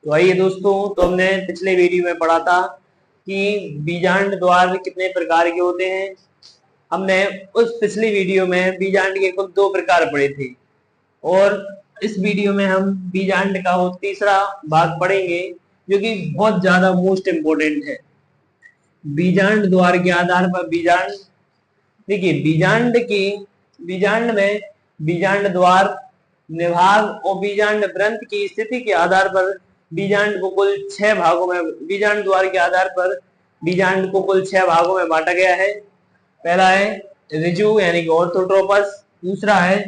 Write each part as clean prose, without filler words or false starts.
तो आइए दोस्तों, तो हमने पिछले वीडियो में पढ़ा था कि बीजांड द्वार कितने प्रकार के होते हैं। हमने उस पिछली वीडियो में बीजांड के कुल 2 प्रकार पढ़े थे और इस वीडियो में हम बीजांड का वो तीसरा भाग पढ़ेंगे जो कि बहुत ज्यादा मोस्ट इम्पोर्टेंट है। बीजांड द्वार के आधार पर बीजांड, देखिए बीजांड में बीजांड द्वार, निभाग और बीजांड ग्रंथ की स्थिति के आधार पर बीजांड को कुल 6 भागों में, बीजांड द्वार के आधार पर बीजांड को कुल 6 भागों में बांटा गया है। पहला है ऋजु यानी कि ऑर्थोट्रोपस, दूसरा है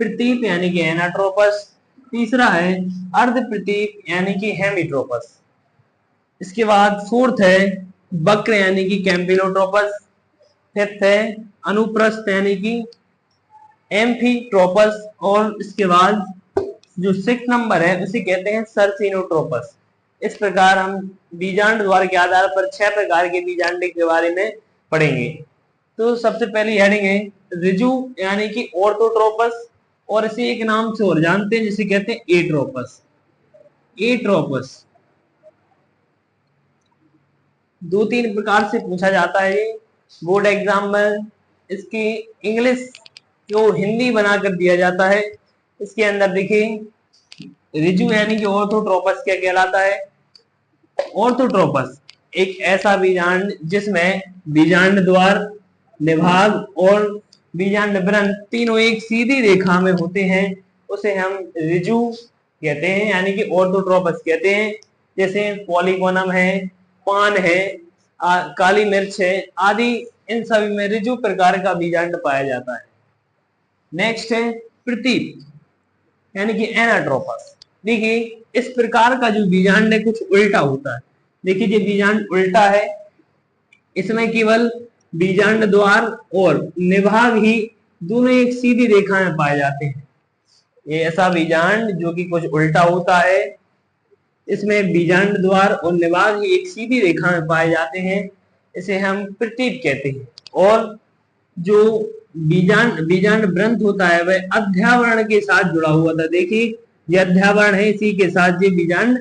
प्रतीप यानी कि एनाट्रोपस, तीसरा है अर्ध प्रतीप यानी कि हेमिट्रोपस। इसके बाद फोर्थ है वक्र यानी कि कैम्पिलोट्रोपस, फिफ्थ है अनुप्रस्थ यानी कि एम्फीट्रोपस और इसके बाद जो 6 नंबर है उसे कहते हैं सर्सिनोट्रोपस। इस प्रकार हम बीजांड द्वार के आधार पर 6 प्रकार के बीजांड के बारे में पढ़ेंगे। तो सबसे पहली हेडिंग है ऋजु यानी कि ऑर्थोट्रोपस और इसे एक नाम से और जानते हैं जिसे कहते हैं एट्रोपस। एट्रोपस 2-3 प्रकार से पूछा जाता है ये बोर्ड एग्जाम में। इसकी इंग्लिश को हिंदी बनाकर दिया जाता है। इसके अंदर देखिए ऋजु यानी कि ऑर्थोट्रोपस क्या कहलाता है। ऑर्थोट्रोपस एक ऐसा बीजांड जिसमें बीजांड द्वार, निभाग और बीजांड ग्रंथ तीनों एक सीधी रेखा में होते हैं, उसे हम ऋजु कहते हैं यानी कि ऑर्थोट्रोपस कहते हैं। जैसे पॉलीगोनम है, पान है, काली मिर्च है आदि, इन सभी में ऋजु प्रकार का बीजांड पाया जाता है। नेक्स्ट है प्रतीप यानी कि एनाट्रोपस। देखिए इस प्रकार का जो बीजांड है कुछ उल्टा होता है। देखिए ये बीजांड उल्टा है, इसमें केवल बीजांड द्वार और निभाग ही दोनों एक सीधी रेखा में पाए जाते हैं। ये ऐसा बीजांड जो कि कुछ उल्टा होता है, इसमें बीजांड द्वार और निभाग ही एक सीधी रेखा में पाए जाते हैं, इसे हम प्रतीप कहते हैं। और जो बीजांड ग्रंथ होता है वह अध्यावरण के साथ जुड़ा हुआ था। देखिए ये अध्यावरण है, इसी के साथ ये बीजांड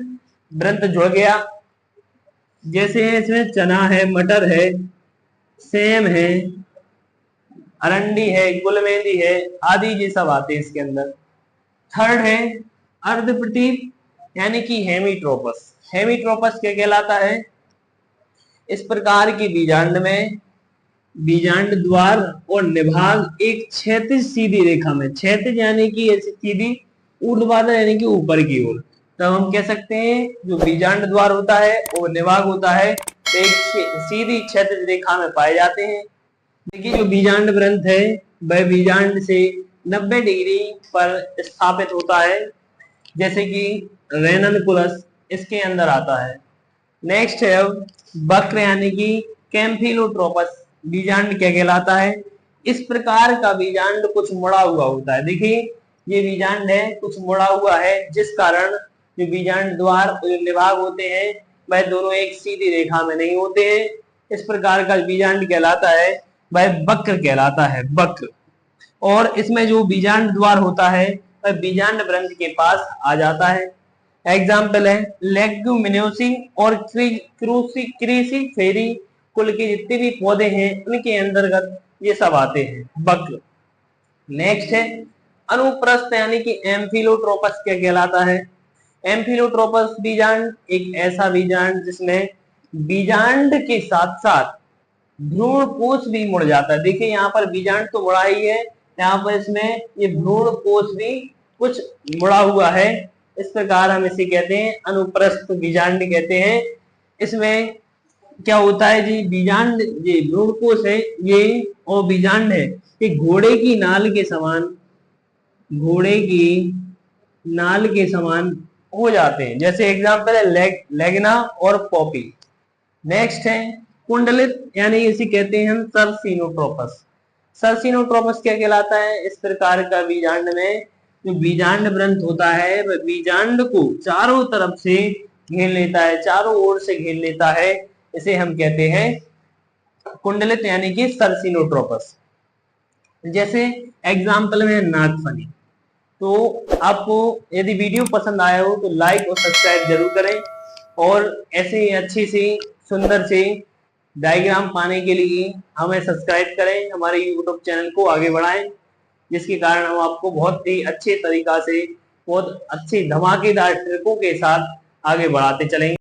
ग्रंथ जुड़ गया। जैसे इसमें चना है, मटर है, सेम है, अरंडी है, गुलमेंदी है आदि ये सब आते हैं इसके अंदर। थर्ड है अर्ध प्रतीप यानी कि हेमिट्रोपस। हेमिट्रोपस क्या कहलाता है। इस प्रकार की बीजांड में बीजांड द्वार और निभाग एक क्षैतिज सीधी रेखा में, क्षैतिज यानी कि ऐसी सीधी, ऊर्ध्वाधर यानी कि ऊपर की ओर, तब हम कह सकते हैं जो बीजांड द्वार होता है और निभाग होता है तो एक सीधी क्षैतिज रेखा में पाए जाते हैं। देखिए जो बीजांड ग्रंथ है वह बीजांड से 90 डिग्री पर स्थापित होता है, जैसे कि रेननकुलस इसके अंदर आता है। नेक्स्ट है वक्र यानी कि कैम्फिलोट्रोपस। बीजांड क्या कहलाता है। इस प्रकार का बीजांड कुछ मुड़ा हुआ होता है। देखिए ये बीजांड है कुछ मुड़ा हुआ है, जिस कारण जो बीजांड द्वार और निभाग होते हैं वह दोनों एक सीधी रेखा में नहीं होते हैं। इस प्रकार का बीजांड कहलाता है वह वक्र कहलाता है, वक्र। और इसमें जो बीजांड द्वार होता है वह बीजांड ग्रंथ के पास आ जाता है। एग्जाम्पल है लेग्यूमिनोसी और क्रूसीफेरी कुल के जितने भी पौधे हैं उनके अंतर्गत ये सब आते हैं, वक्र। नेक्स्ट है अनुप्रस्थ यानी कि एम्फिलोट्रोपस क्या कहलाता है। एम्फिलोट्रोपस बीजांड एक ऐसा बीजांड जिसमें बीजांड के साथ साथ भ्रूण कोश भी मुड़ जाता है। देखिए यहाँ पर बीजांड तो मुड़ा ही है, यहाँ पर इसमें ये भ्रूण कोश भी कुछ मुड़ा हुआ है। इस प्रकार हम इसे कहते हैं अनुप्रस्थ बीजांड कहते हैं। इसमें क्या होता है जी, बीजांड ये भ्रूण कोश है ये और बीजांड है ये घोड़े की नाल के समान, घोड़े की नाल के समान हो जाते हैं। जैसे एग्जांपल है लेगना और पॉपी। नेक्स्ट है कुंडलित यानी इसे कहते हैं हम सर्सिनोट्रोपस। सर्सिनोट्रोपस क्या कहलाता है। इस प्रकार का बीजांड में जो बीजांड ग्रंथ होता है वह बीजांड को चारों तरफ से घेर लेता है, चारों ओर से घेर लेता है, इसे हम कहते हैं कुंडलित यानी कि सर्सिनोट्रोपस। जैसे एग्जाम्पल में नागफनी। तो आपको यदि वीडियो पसंद आया हो तो लाइक और सब्सक्राइब जरूर करें, और ऐसे ही अच्छी सी सुंदर सी डायग्राम पाने के लिए हमें सब्सक्राइब करें, हमारे यूट्यूब चैनल को आगे बढ़ाएं, जिसके कारण हम आपको बहुत ही अच्छे तरीका से बहुत अच्छी धमाकेदार ट्रिकों के साथ आगे बढ़ाते चलेंगे।